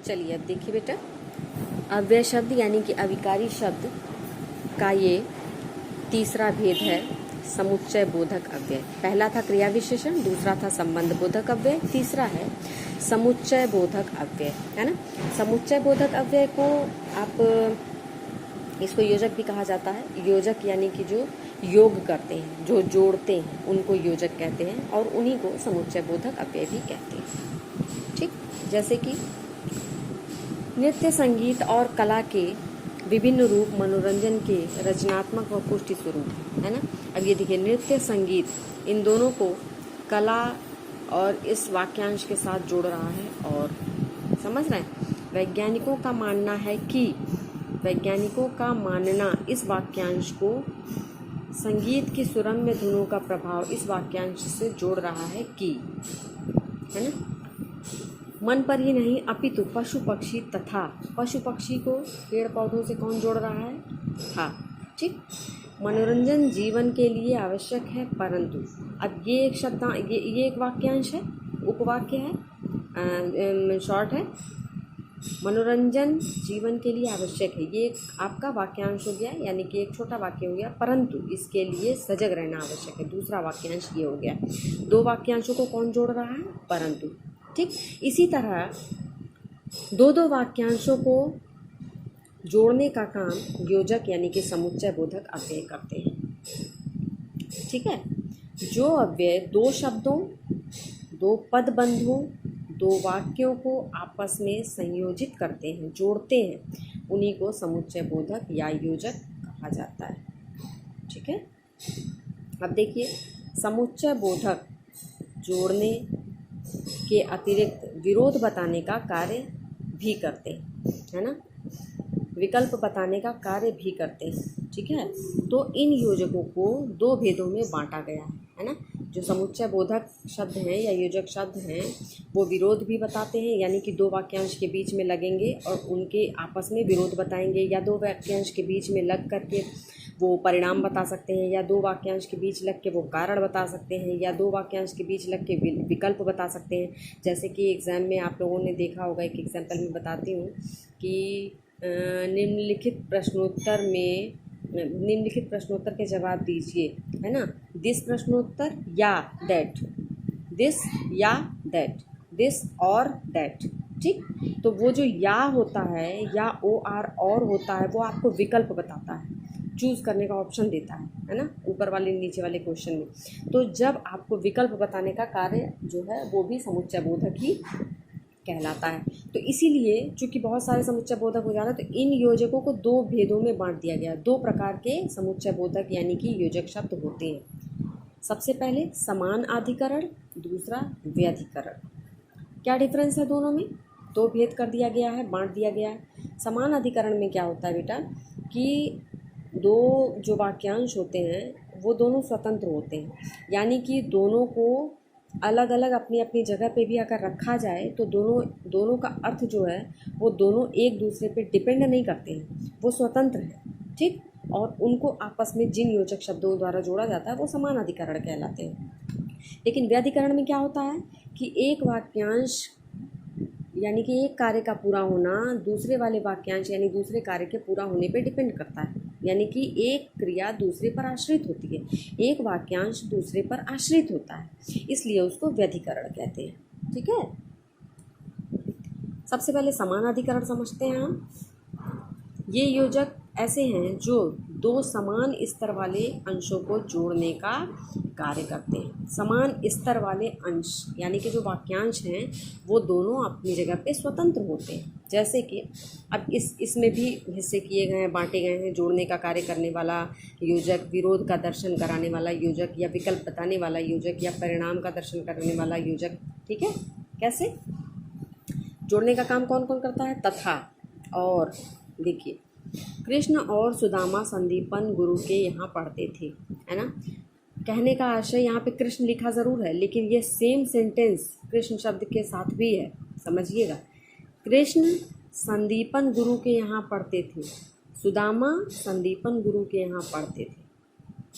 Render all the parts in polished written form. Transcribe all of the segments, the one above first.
चलिए अब देखिए बेटा, अव्यय शब्द यानी कि अविकारी शब्द का ये तीसरा भेद है समुच्चय बोधक अव्यय। पहला था क्रिया विशेषण, दूसरा था संबंध बोधक अव्यय, तीसरा है समुच्चय बोधक अव्यय, है ना। समुच्चय बोधक अव्यय को आप इसको योजक भी कहा जाता है। योजक यानी कि जो योग करते हैं, जो जोड़ते हैं, उनको योजक कहते हैं और उन्हीं को समुच्चय बोधक अव्यय भी कहते हैं। ठीक, जैसे कि नृत्य, संगीत और कला के विभिन्न रूप मनोरंजन के रचनात्मक व पुष्टि स्वरूप है ना। अब ये देखिए, नृत्य, संगीत, इन दोनों को कला और इस वाक्यांश के साथ जोड़ रहा है और समझ रहे हैं। वैज्ञानिकों का मानना इस वाक्यांश को संगीत की सुरम्य धुनों का प्रभाव इस वाक्यांश से जोड़ रहा है कि, है ना। मन पर ही नहीं अपितु पशु पक्षी तथा, पशु पक्षी को पेड़ पौधों से कौन जोड़ रहा है? था। ठीक, मनोरंजन जीवन के लिए आवश्यक है, परंतु अब ये एक शब्द, ये एक वाक्यांश है, उपवाक्य है, शॉर्ट है। मनोरंजन जीवन के लिए आवश्यक है, ये एक आपका वाक्यांश हो गया, यानी कि एक छोटा वाक्य हो गया, परंतु इसके लिए सजग रहना आवश्यक है, दूसरा वाक्यांश ये हो गया। दो वाक्यांशों को कौन जोड़ रहा है? परंतु। ठीक, इसी तरह दो वाक्यांशों को जोड़ने का काम योजक यानी कि समुच्चय बोधक अव्यय करते हैं। ठीक है, जो अव्यय दो शब्दों, दो पदबंधों, दो वाक्यों को आपस में संयोजित करते हैं, जोड़ते हैं, उन्हीं को समुच्चय बोधक या योजक कहा जाता है। ठीक है, अब देखिए, समुच्चय बोधक जोड़ने के अतिरिक्त विरोध बताने का कार्य भी करते हैं, है ना, विकल्प बताने का कार्य भी करते हैं। ठीक है, तो इन योजकों को दो भेदों में बांटा गया है ना। जो समुच्चय बोधक शब्द हैं या योजक शब्द हैं, वो विरोध भी बताते हैं, यानी कि दो वाक्यांश के बीच में लगेंगे और उनके आपस में विरोध बताएंगे, या दो वाक्यांश के बीच में लग करके वो परिणाम बता सकते हैं, या दो वाक्यांश के बीच लग के वो कारण बता सकते हैं, या दो वाक्यांश के बीच लग के विकल्प बता सकते हैं। जैसे कि एग्ज़ाम में आप लोगों ने देखा होगा, एक एग्जाम्पल मैं बताती हूँ कि निम्नलिखित प्रश्नोत्तर के जवाब दीजिए, है ना। दिस प्रश्नोत्तर या दैट, दिस या दैट, दिस और दैट। ठीक, तो वो जो या होता है या ओ आर और होता है, वो आपको विकल्प बताता है, चूज़ करने का ऑप्शन देता है ना, ऊपर वाले नीचे वाले क्वेश्चन में। तो जब आपको विकल्प बताने का कार्य जो है वो भी समुच्चय बोधक ही कहलाता है। तो इसीलिए चूँकि बहुत सारे समुच्चय बोधक हो जा रहा है, तो इन योजकों को दो भेदों में बांट दिया गया। दो प्रकार के समुच्चय बोधक यानी कि योजक शब्द होते हैं। सबसे पहले समान अधिकरण, दूसरा व्यधिकरण। क्या डिफरेंस है दोनों में? दो भेद कर दिया गया है, बांट दिया गया है। समान अधिकरण में क्या होता है बेटा कि दो जो वाक्यांश होते हैं वो दोनों स्वतंत्र होते हैं, यानी कि दोनों को अलग अलग अपनी अपनी जगह पे भी अगर रखा जाए तो दोनों का अर्थ जो है वो दोनों एक दूसरे पे डिपेंड नहीं करते हैं, वो स्वतंत्र हैं। ठीक, और उनको आपस में जिन योजक शब्दों द्वारा जोड़ा जाता है वो समान अधिकरण कहलाते हैं। लेकिन व्यधिकरण में क्या होता है कि एक वाक्यांश यानी कि एक कार्य का पूरा होना दूसरे वाले वाक्यांश यानी दूसरे कार्य के पूरा होने पे डिपेंड करता है, यानी कि एक क्रिया दूसरे पर आश्रित होती है, एक वाक्यांश दूसरे पर आश्रित होता है, इसलिए उसको व्यधिकरण कहते हैं। ठीक है, सबसे पहले समान अधिकरण समझते हैं हम। ये योजक ऐसे हैं जो दो समान स्तर वाले अंशों को जोड़ने का कार्य करते हैं। समान स्तर वाले अंश यानी कि जो वाक्यांश हैं वो दोनों अपनी जगह पे स्वतंत्र होते हैं। जैसे कि अब इसमें भी हिस्से किए गए हैं, बांटे गए हैं। जोड़ने का कार्य करने वाला योजक, विरोध का दर्शन कराने वाला योजक, या विकल्प बताने वाला योजक, या परिणाम का दर्शन करने वाला योजक। ठीक है, कैसे जोड़ने का काम कौन कौन करता है? तथा और। देखिए, कृष्ण और सुदामा संदीपन गुरु के यहाँ पढ़ते थे, है ना। कहने का आशय यहाँ पे कृष्ण लिखा ज़रूर है, लेकिन ये सेम सेंटेंस कृष्ण शब्द के साथ भी है, समझिएगा। कृष्ण संदीपन गुरु के यहाँ पढ़ते थे, सुदामा संदीपन गुरु के यहाँ पढ़ते थे।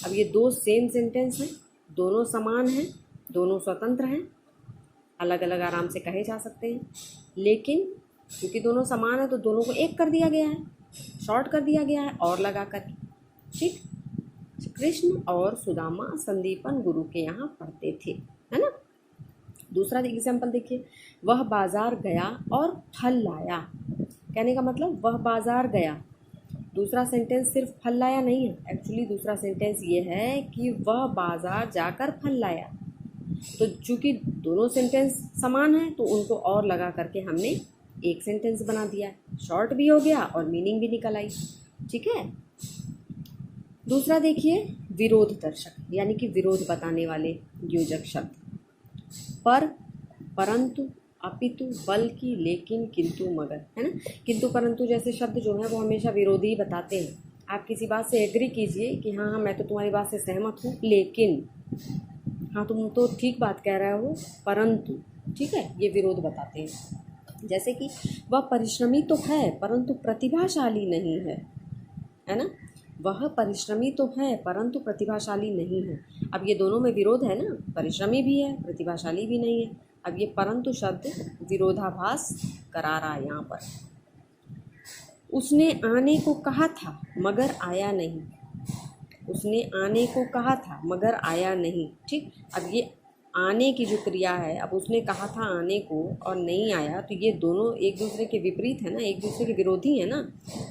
अब ये दो सेम सेंटेंस हैं, दोनों समान हैं, दोनों स्वतंत्र हैं, अलग अलग आराम से कहे जा सकते हैं, लेकिन क्योंकि दोनों समान है तो दोनों को एक कर दिया गया है, शॉर्ट कर दिया गया है और लगा कर। ठीक, कृष्ण और सुदामा संदीपन गुरु के यहाँ पढ़ते थे, है ना। दूसरा एग्जाम्पल देखिए, वह बाजार गया और फल लाया। कहने का मतलब वह बाजार गया। दूसरा सेंटेंस सिर्फ फल लाया नहीं है, एक्चुअली दूसरा सेंटेंस ये है कि वह बाजार जाकर फल लाया। तो चूंकि दोनों सेंटेंस समान हैं तो उनको और लगा करके हमने एक सेंटेंस बना दिया, शॉर्ट भी हो गया और मीनिंग भी निकल आई। ठीक है। दूसरा देखिए, विरोध दर्शक, यानी कि विरोध बताने वाले योजक शब्द। पर, परंतु, अपितु, बल्कि, लेकिन, किंतु, मगर, है ना। किंतु परंतु जैसे शब्द जो है वो हमेशा विरोधी ही बताते हैं। आप किसी बात से एग्री कीजिए कि हाँ हाँ मैं तो तुम्हारी बात से सहमत हूँ, लेकिन, हाँ तुम तो ठीक बात कह रहे हो, परंतु, ठीक है, ये विरोध बताते हैं। जैसे कि वह परिश्रमी तो है परंतु प्रतिभाशाली नहीं है ना। वह परिश्रमी तो है परंतु प्रतिभाशाली नहीं है। अब ये दोनों में विरोध है ना, परिश्रमी भी है प्रतिभाशाली भी नहीं है। अब ये परंतु शब्द विरोधाभास करा रहा है यहाँ पर। उसने आने को कहा था मगर आया नहीं। उसने आने को कहा था मगर आया नहीं। ठीक, अब ये आने की जो क्रिया है, अब उसने कहा था आने को और नहीं आया, तो ये दोनों एक दूसरे के विपरीत है ना, एक दूसरे के विरोधी है ना।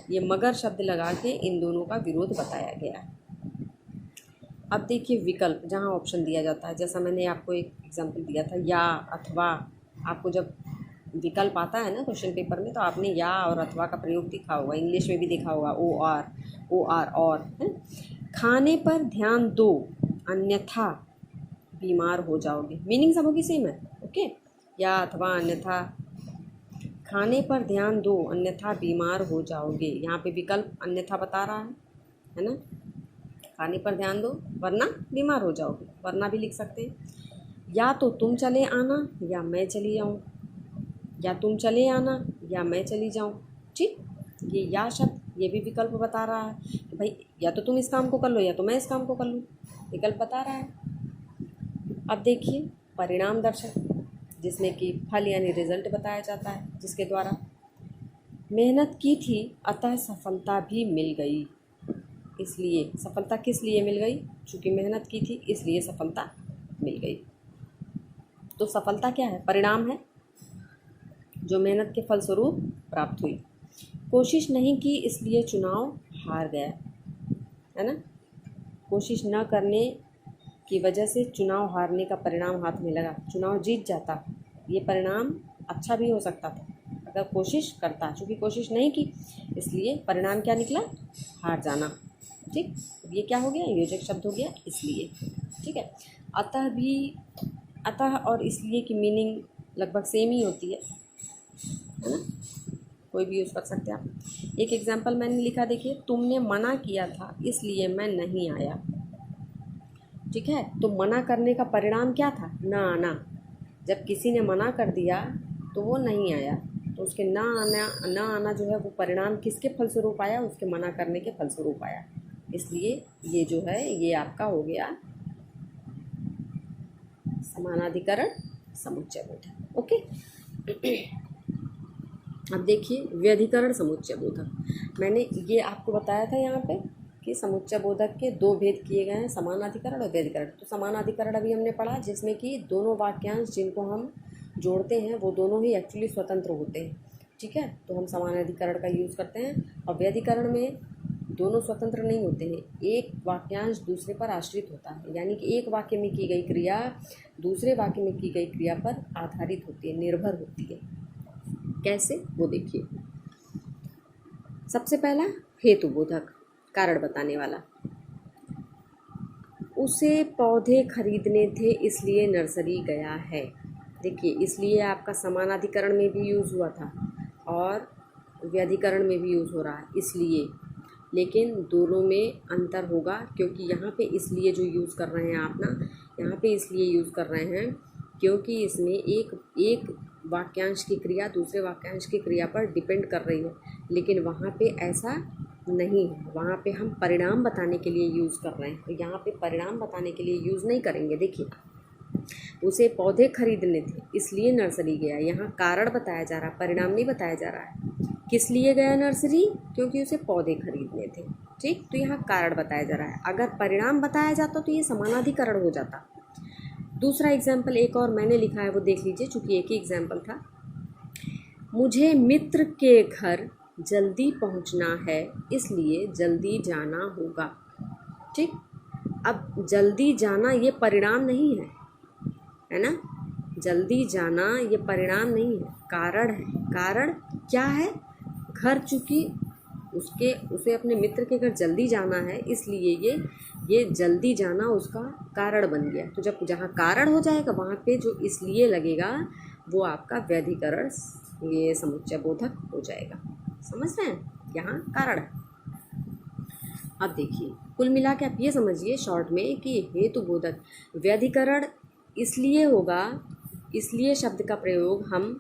ये मगर शब्द लगा के इन दोनों का विरोध बताया गया है। अब देखिए विकल्प, जहाँ ऑप्शन दिया जाता है, जैसा मैंने आपको एक एग्जांपल दिया था या अथवा। आपको जब विकल्प आता है ना क्वेश्चन पेपर में, तो आपने या और अथवा का प्रयोग देखा होगा, इंग्लिश में भी देखा होगा, ओ आर और, है। खाने पर ध्यान दो अन्यथा बीमार हो जाओगे। मीनिंग सब होगी सेम है, ओके। या अथवा अन्यथा, खाने पर ध्यान दो अन्यथा बीमार हो जाओगे। यहाँ पे विकल्प अन्यथा बता रहा है ना। खाने पर ध्यान दो वरना बीमार हो जाओगे, वरना भी लिख सकते हैं। या तो तुम चले आना या मैं चली आऊँ, या तुम चले आना या मैं चली जाऊँ। ठीक, ये या शब्द ये भी विकल्प बता रहा है कि भाई या तो तुम इस काम को कर लो या तो मैं इस काम को कर लूँ, विकल्प बता रहा है। अब देखिए परिणाम दर्शक, जिसमें कि फल यानी रिजल्ट बताया जाता है, जिसके द्वारा मेहनत की थी अतः सफलता भी मिल गई। इसलिए सफलता किस लिए मिल गई, चूँकि मेहनत की थी इसलिए सफलता मिल गई। तो सफलता क्या है, परिणाम है जो मेहनत के फलस्वरूप प्राप्त हुई। कोशिश नहीं की इसलिए चुनाव हार गया, है ना। कोशिश न करने की वजह से चुनाव हारने का परिणाम हाथ में लगा। चुनाव जीत जाता, ये परिणाम अच्छा भी हो सकता था अगर कोशिश करता, चूँकि कोशिश नहीं की इसलिए परिणाम क्या निकला, हार जाना। ठीक, ये क्या हो गया, योजक शब्द हो गया इसलिए। ठीक है। अतः भी, अतः और इसलिए की मीनिंग लगभग सेम ही होती है ना, कोई भी यूज़ कर सकते हैं आप। एक एग्जांपल मैंने लिखा, देखिए, तुमने मना किया था इसलिए मैं नहीं आया। ठीक है, तो मना करने का परिणाम क्या था, ना आना। जब किसी ने मना कर दिया तो वो नहीं आया, तो उसके ना आना जो है वो परिणाम किसके फलस्वरूप आया, उसके मना करने के फलस्वरूप आया। इसलिए ये जो है ये आपका हो गया समानाधिकरण समुच्चय बोधक। ओके। अब देखिए व्यधिकरण समुच्चय बोधक। मैंने ये आपको बताया था यहाँ पे कि समुच्चय बोधक के दो भेद किए गए हैं, समानाधिकरण और व्यधिकरण। तो समानाधिकरण अभी हमने पढ़ा, जिसमें कि दोनों वाक्यांश जिनको हम जोड़ते हैं वो दोनों ही एक्चुअली स्वतंत्र होते हैं। ठीक है, तो हम समानाधिकरण का यूज़ करते हैं। और व्यधिकरण में दोनों स्वतंत्र नहीं होते हैं, एक वाक्यांश दूसरे पर आश्रित होता है, यानी कि एक वाक्य में की गई क्रिया दूसरे वाक्य में की गई क्रिया पर आधारित होती है, निर्भर होती है। कैसे, वो देखिए। सबसे पहला हेतु बोधक, कारण बताने वाला। उसे पौधे खरीदने थे इसलिए नर्सरी गया है। देखिए, इसलिए आपका समानाधिकरण में भी यूज़ हुआ था और व्यधिकरण में भी यूज़ हो रहा है इसलिए, लेकिन दोनों में अंतर होगा, क्योंकि यहाँ पे इसलिए जो यूज़ कर रहे हैं आप ना, यहाँ पे इसलिए यूज़ कर रहे हैं क्योंकि इसमें एक वाक्यांश की क्रिया दूसरे वाक्यांश की क्रिया पर डिपेंड कर रही है, लेकिन वहाँ पे ऐसा नहीं है। वहाँ पे हम परिणाम बताने के लिए यूज़ कर रहे हैं, तो यहाँ पे परिणाम बताने के लिए यूज़ नहीं करेंगे। देखिए उसे पौधे खरीदने थे इसलिए नर्सरी गया। यहाँ कारण बताया जा रहा है, परिणाम नहीं बताया जा रहा है। किस लिए गया नर्सरी? क्योंकि उसे पौधे खरीदने थे। ठीक, तो यहाँ कारण बताया जा रहा है। अगर परिणाम बताया जाता तो ये समानाधिकरण हो जाता। दूसरा एग्जाम्पल एक और मैंने लिखा है, वो देख लीजिए, चूँकि एक ही एग्जाम्पल था। मुझे मित्र के घर जल्दी पहुंचना है इसलिए जल्दी जाना होगा। ठीक, अब जल्दी जाना ये परिणाम नहीं है ना? जल्दी जाना ये परिणाम नहीं है, कारण है। कारण क्या है? घर, चूँकि उसे अपने मित्र के घर जल्दी जाना है इसलिए ये जल्दी जाना उसका कारण बन गया। तो जब जहाँ कारण हो जाएगा वहाँ पे जो इसलिए लगेगा वो आपका व्यधिकरण, ये समुच्चय बोधक हो जाएगा। समझ रहे हैं? यहाँ कारण है। अब देखिए, कुल मिला के आप ये समझिए शॉर्ट में कि हेतु बोधक व्यधिकरण इसलिए होगा, इसलिए शब्द का प्रयोग हम,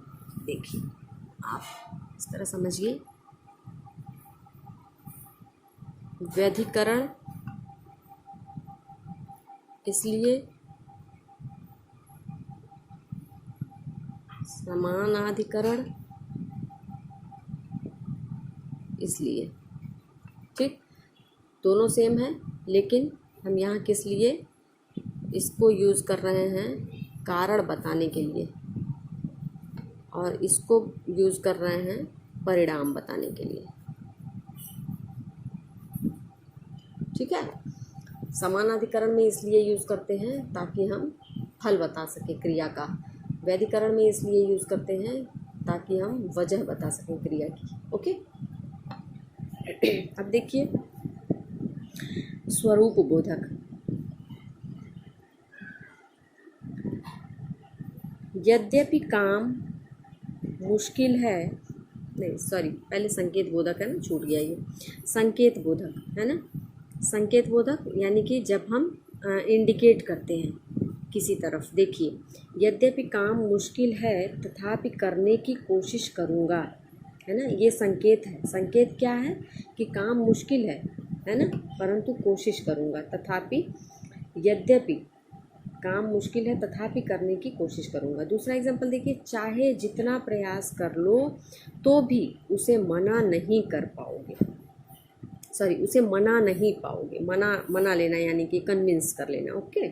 देखिए आप इस तरह समझिए, व्यधिकरण इसलिए, समानाधिकरण इसलिए। ठीक, दोनों सेम है, लेकिन हम यहाँ किस लिए इसको यूज़ कर रहे हैं? कारण बताने के लिए, और इसको यूज़ कर रहे हैं परिणाम बताने के लिए। ठीक है, समानाधिकरण में इसलिए यूज़ करते हैं ताकि हम फल बता सकें क्रिया का। वैधिकरण में इसलिए यूज़ करते हैं ताकि हम वजह बता सकें क्रिया की। ओके, अब देखिए स्वरूप बोधक। यद्यपि काम मुश्किल है, नहीं सॉरी, पहले संकेत बोधक है ना, छूट गया ये। संकेत बोधक है ना, संकेत बोधक यानी कि जब हम इंडिकेट करते हैं किसी तरफ। देखिए, यद्यपि काम मुश्किल है तथापि करने की कोशिश करूँगा, है ना, ये संकेत है। संकेत क्या है? कि काम मुश्किल है ना, परंतु कोशिश करूँगा। तथापि, यद्यपि काम मुश्किल है तथापि करने की कोशिश करूँगा। दूसरा एग्जाम्पल देखिए, चाहे जितना प्रयास कर लो तो भी उसे मना नहीं कर पाओगे, सॉरी उसे मना नहीं पाओगे। मना लेना यानी कि कन्विंस कर लेना। ओके,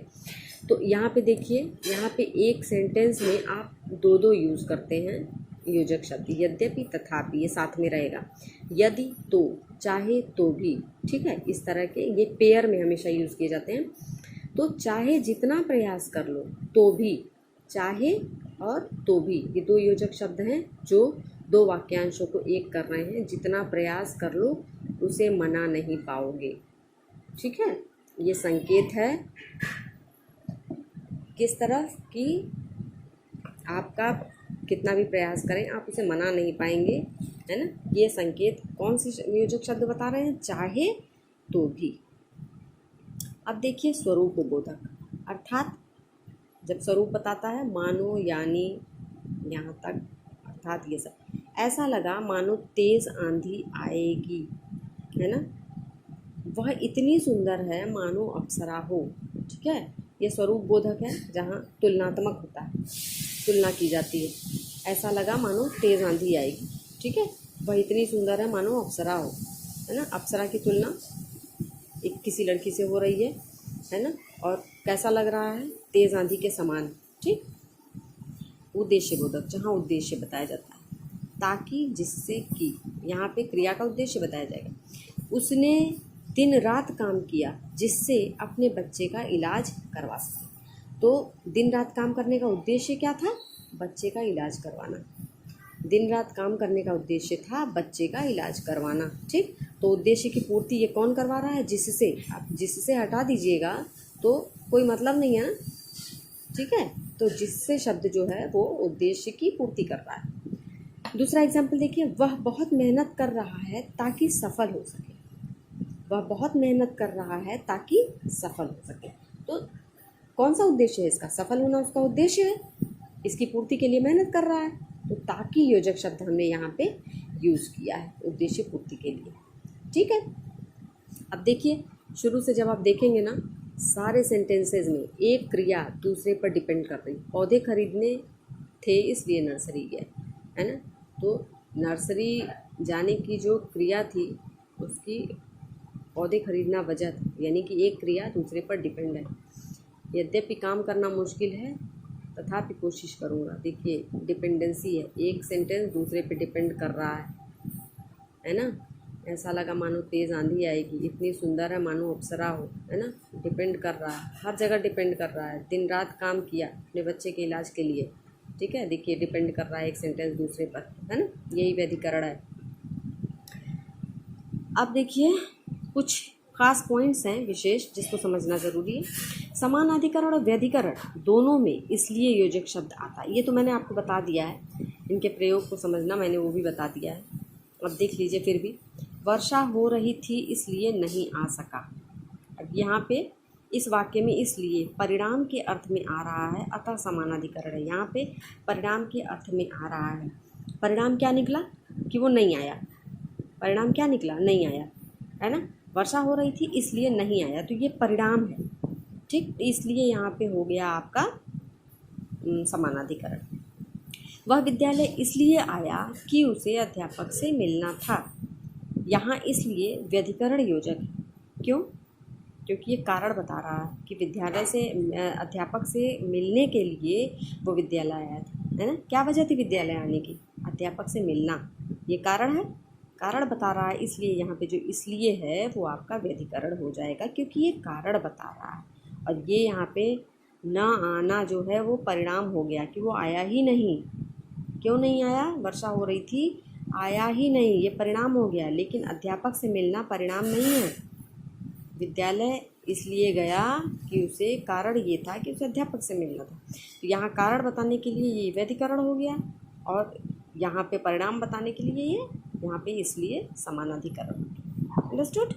तो यहाँ पे देखिए, यहाँ पे एक सेंटेंस में आप दो यूज़ करते हैं योजक शब्द, यद्यपि तथापि, ये साथ में रहेगा। यदि, तो, चाहे, तो भी। ठीक है, इस तरह के ये पेयर में हमेशा यूज़ किए जाते हैं। तो चाहे जितना प्रयास कर लो तो भी, चाहे और तो भी, ये दो योजक शब्द हैं जो दो वाक्यांशों को एक कर रहे हैं। जितना प्रयास कर लो उसे मना नहीं पाओगे। ठीक है, ये संकेत है किस तरफ कि आपका कितना भी प्रयास करें आप उसे मना नहीं पाएंगे, है ना। ये संकेत कौन सी योजक शब्द बता रहे हैं? चाहे, तो भी। अब देखिए स्वरूप बोधक, अर्थात जब स्वरूप बताता है मानो, यानी, यहाँ तक, अर्थात ये सब। ऐसा लगा मानो तेज़ आंधी आएगी, है ना। वह इतनी सुंदर है मानो अप्सरा हो। ठीक है, ये स्वरूप बोधक है जहाँ तुलनात्मक होता है, तुलना की जाती है। ऐसा लगा मानो तेज़ आंधी आएगी। ठीक है, वह इतनी सुंदर है मानो अप्सरा हो, है ना। अप्सरा की तुलना एक किसी लड़की से हो रही है ना, और कैसा लग रहा है? तेज़ आंधी के समान। ठीक, उद्देश्य बोधक, जहाँ उद्देश्य बताया जाता है। ताकि, जिससे कि, यहाँ पे क्रिया का उद्देश्य बताया जाएगा। उसने दिन रात काम किया जिससे अपने बच्चे का इलाज करवा सके। तो दिन रात काम करने का उद्देश्य क्या था? बच्चे का इलाज करवाना। दिन रात काम करने का उद्देश्य था बच्चे का इलाज करवाना। ठीक, तो उद्देश्य की पूर्ति ये कौन करवा रहा है? जिससे। आप जिससे हटा दीजिएगा तो कोई मतलब नहीं है ना। ठीक है, तो जिससे शब्द जो है वो उद्देश्य की पूर्ति कर रहा है। दूसरा एग्जाम्पल देखिए, वह बहुत मेहनत कर रहा है ताकि सफल हो सके। वह बहुत मेहनत कर रहा है ताकि सफल हो सके। तो कौन सा उद्देश्य है इसका? सफल होना उसका उद्देश्य है, इसकी पूर्ति के लिए मेहनत कर रहा है। तो ताकि योजक शब्द हमने यहाँ पे यूज़ किया है उद्देश्य पूर्ति के लिए। ठीक है, अब देखिए शुरू से जब आप देखेंगे ना सारे सेंटेंसेस में एक क्रिया दूसरे पर डिपेंड कर रही। पौधे खरीदने थे इसलिए नर्सरी गए, है ना। तो नर्सरी जाने की जो क्रिया थी उसकी पौधे खरीदना वजह था, यानी कि एक क्रिया दूसरे पर डिपेंड है। यद्यपि काम करना मुश्किल है तथापि कोशिश करूँगा। देखिए डिपेंडेंसी है, एक सेंटेंस दूसरे पे डिपेंड कर रहा है ना। ऐसा लगा मानो तेज़ आंधी आएगी, इतनी सुंदर है मानो अप्सरा हो, है ना। डिपेंड कर रहा है, हर जगह डिपेंड कर रहा है। दिन रात काम किया अपने बच्चे के इलाज के लिए, ठीक है। देखिए डिपेंड कर रहा है एक सेंटेंस दूसरे पर, है ना। यही व्यधिकरण है। अब देखिए कुछ खास पॉइंट्स हैं विशेष जिसको समझना ज़रूरी है। समानाधिकरण और व्यधिकरण दोनों में इसलिए योजक शब्द आता है। ये तो मैंने आपको बता दिया है, इनके प्रयोग को समझना मैंने वो भी बता दिया है। अब देख लीजिए फिर भी, वर्षा हो रही थी इसलिए नहीं आ सका। अब यहाँ पे इस वाक्य में इसलिए परिणाम के अर्थ में आ रहा है, अतः समानाधिकरण है। यहाँ पे परिणाम के अर्थ में आ रहा है। परिणाम क्या निकला कि वो नहीं आया। परिणाम क्या निकला, नहीं आया, है ना। वर्षा हो रही थी इसलिए नहीं आया, तो ये परिणाम है, ठीक। इसलिए यहाँ पे हो गया आपका समानाधिकरण। वह विद्यालय इसलिए आया कि उसे अध्यापक से मिलना था। यहाँ इसलिए व्यधिकरण योजक है। क्यों? क्योंकि ये कारण बता रहा है कि विद्यालय से अध्यापक से मिलने के लिए वो विद्यालय आया था, है ना। क्या वजह थी विद्यालय आने की? अध्यापक से मिलना, ये कारण है, कारण बता रहा है। इसलिए यहाँ पे जो इसलिए है वो आपका व्यधिकरण हो जाएगा, क्योंकि ये कारण बता रहा है। और ये यहाँ पे न आना जो है वो परिणाम हो गया कि वो आया ही नहीं। क्यों नहीं आया? वर्षा हो रही थी, आया ही नहीं, ये परिणाम हो गया। लेकिन अध्यापक से मिलना परिणाम नहीं है। विद्यालय इसलिए गया कि उसे कारण ये था कि उसे अध्यापक से मिलना था। तो यहाँ कारण बताने के लिए ये व्यधिकरण हो गया, और यहाँ पे परिणाम बताने के लिए ये यहाँ पे इसलिए समानाधिकरण। अंडरस्टूड?